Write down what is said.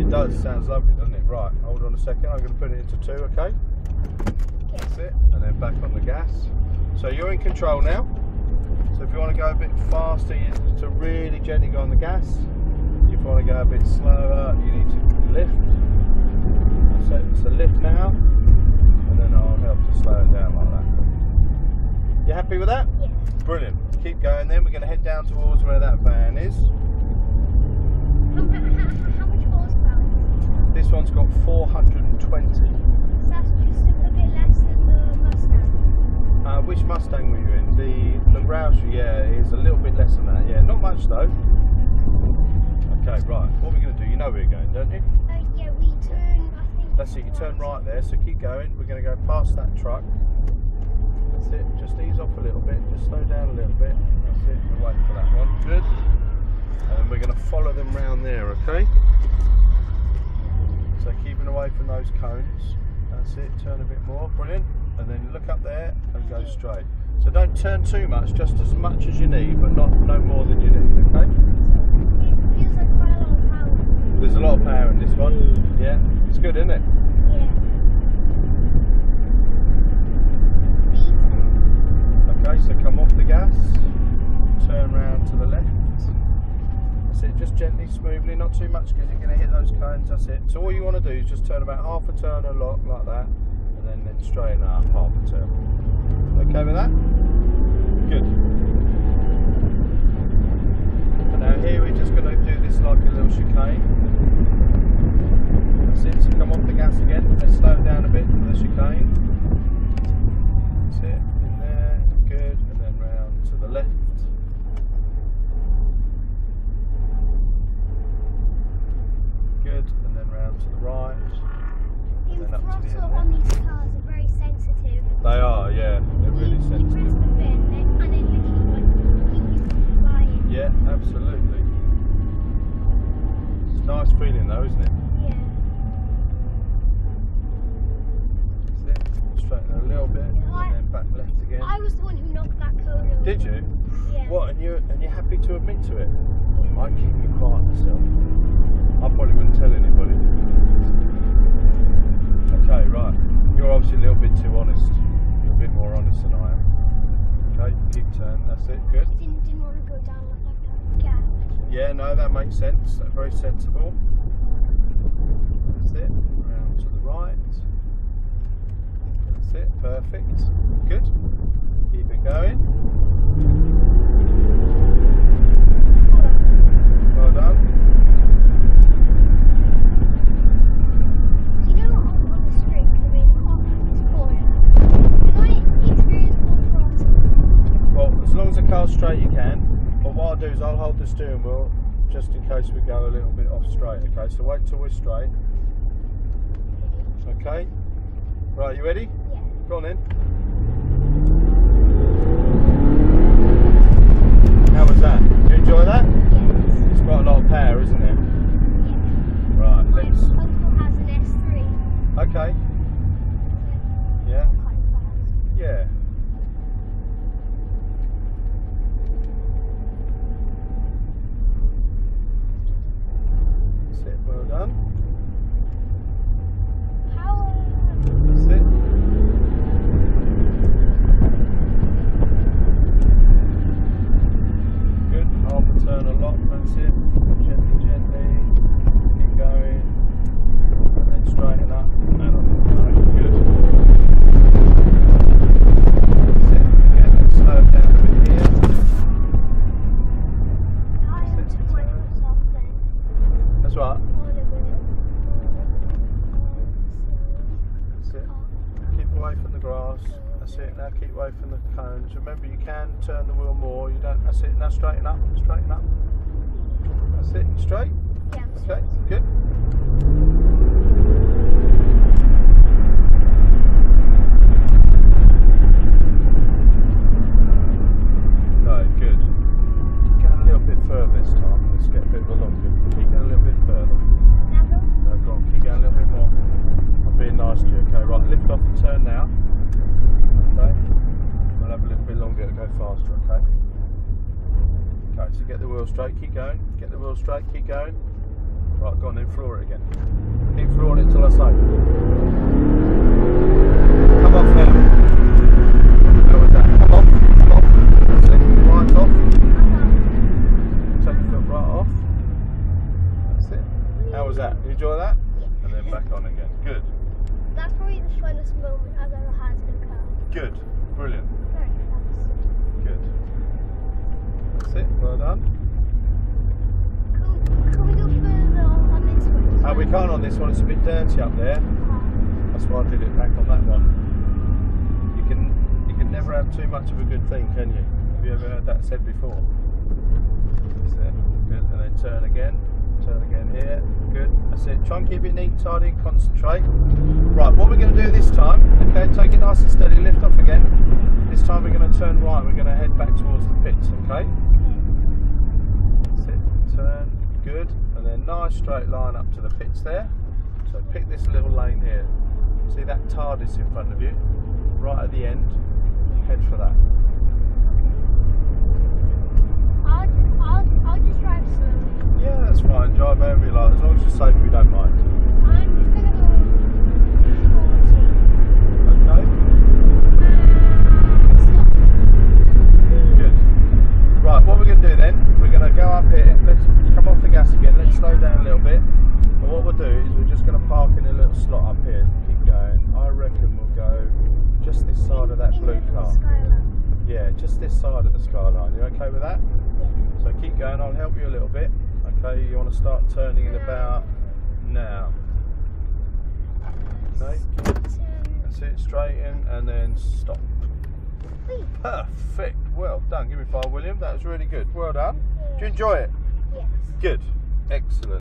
It does, sounds lovely, doesn't it? Right, hold on a second, I'm going to put it into 2, okay? That's it, and then back on the gas. So you're in control now. So if you want to go a bit faster, you need to really gently go on the gas. If you want to go a bit slower, you need to lift. So lift now, and then I'll help to slow it down like that. You happy with that? Yeah. Brilliant. Keep going then, we're going to head down towards where that van is. How much horsepower does it have? This one's got 420. So that's just a bit less than the Mustang. Which Mustang were you in? The Roush, yeah, it is a little bit less than that. Yeah, not much though. Okay, right. What are we going to do? You know where you're going, don't you? Yeah, we turn, I think. That's it, you turn right there, so keep going. We're going to go past that truck. That's it, just ease off a little bit, just slow down a little bit. That's it, we're waiting for that one. Good. And we're going to follow them round there, okay? So keeping away from those cones. That's it, turn a bit more, brilliant. And then look up there and go straight. So don't turn too much, just as much as you need, but no more than you need, okay? It feels like quite a lot of power. There's a lot of power in this one. Yeah, it's good, isn't it? Yeah. Okay, so come off the gas, turn round to the left. That's it, just gently, smoothly, not too much because you're going to hit those cones, that's it. So all you want to do is just turn about half a turn a lot like that, and then straighten up half a turn. Okay with that? Good. And now here we're just going to do this like a little chicane. That's it, so come off the gas again, let's slow down a bit for the chicane. That's it, in there, good, and then round to the left. Good, and then round to the right. The Then up to the throttle end on these cars are very sensitive. They are, yeah, they're really You press sensitive. the button and then literally like keep you flying. Yeah, absolutely. It's a nice feeling though, isn't it? Yeah. That's it. Straighten a little bit, and then back left again. I was the one who knocked that code over. Did you? Yeah. What? And you're happy to admit to it? I keep you quiet myself. I probably wouldn't tell anybody. Okay, right. You're obviously a little bit too honest. You're a bit more honest than I am. Okay, keep turning. That's it. Good. Didn't want to go down like that gap. Yeah, no, that makes sense. Very sensible. That's it. Round to the right. That's it. Perfect. Good. Keep it going. Well done. You know on the straight coming off this corner, can I experience full throttle? Well, as long as the car's straight, you can. But what I'll do is I'll hold the steering wheel just in case we go a little bit off straight. Okay, so wait till we're straight. Okay. Right, you ready? Yeah. Go on then. How was that? Did you enjoy that? Yes. It's quite a lot of power, isn't it? Yeah. Right, My let's. uncle has an S3. Okay. Yeah. Quite fast. Yeah. That's it. Well done. Power. That's it. Good. Half a turn a lot. That's it. Gently, gently. Keep going. And then straighten up. And on. Good. That's it. Again, let's slow it down a bit here. I took my foot off then. That's right. Hold a minute. That's it. Keep away from the grass. That's it. Now keep away from the cones. Remember, you can turn the wheel more. You don't. That's it. Now straighten up. Straighten up. That's it. Straight. Yeah, I'm Okay. straight. Good. No, good. Keep going a little bit further this time. Let's get a bit longer. Keep going a little bit further. Now go. No, go on. Keep going a little bit more. I'm being nice to you. Okay. Right. Lift off and turn now. Okay. We'll have a little bit longer to go faster. Okay. Okay. So get the wheel straight. Keep going. Get the wheel straight. Keep going. Right. Go on, then floor it again. Keep flooring it till I say. Come off now. How was that? Come off. That's it. Right off. Take your foot right off. That's it. How was that? You enjoy that? And then back on again. Good. That's probably the funnest moment I've ever had in a car. Good. Brilliant. Very fast. Good. That's it. Well done. Can we go further on this one? We can't on this one. It's a bit dirty up there. That's why I did it back on that one. You can never have too much of a good thing, can you? Have you ever heard that said before? That's it. Good. And then turn again. Turn again here. Good. That's it. Try and keep it neat, tidy, and concentrate. Right, what we're going to do this time, okay, take it nice and steady, lift off again. This time we're going to turn right, we're going to head back towards the pits, okay? That's it. Turn. Good. And then nice straight line up to the pits there. So pick this little lane here. See that TARDIS in front of you? Right at the end. Head for that. I'll just drive slowly. Yeah, that's fine. Drive however you like. As long as you're safe, we don't mind. I'm just going to go 40. Okay. Good. Right, what we're going to do then, we're going to go up here. Let's come off the gas again. Let's slow down a little bit. And what we'll do is we're just going to park in a little slot up here. Keep going. I reckon we'll go just this side of that blue car. Yeah, just this side of the skyline. You okay with that? Yeah. So keep going. I'll help you a little bit. Okay, you want to start turning in about now. Okay. That's it. Straighten and then stop. Perfect. Well done. Give me 5, William. That was really good. Well done. Did you enjoy it? Yes. Good. Excellent.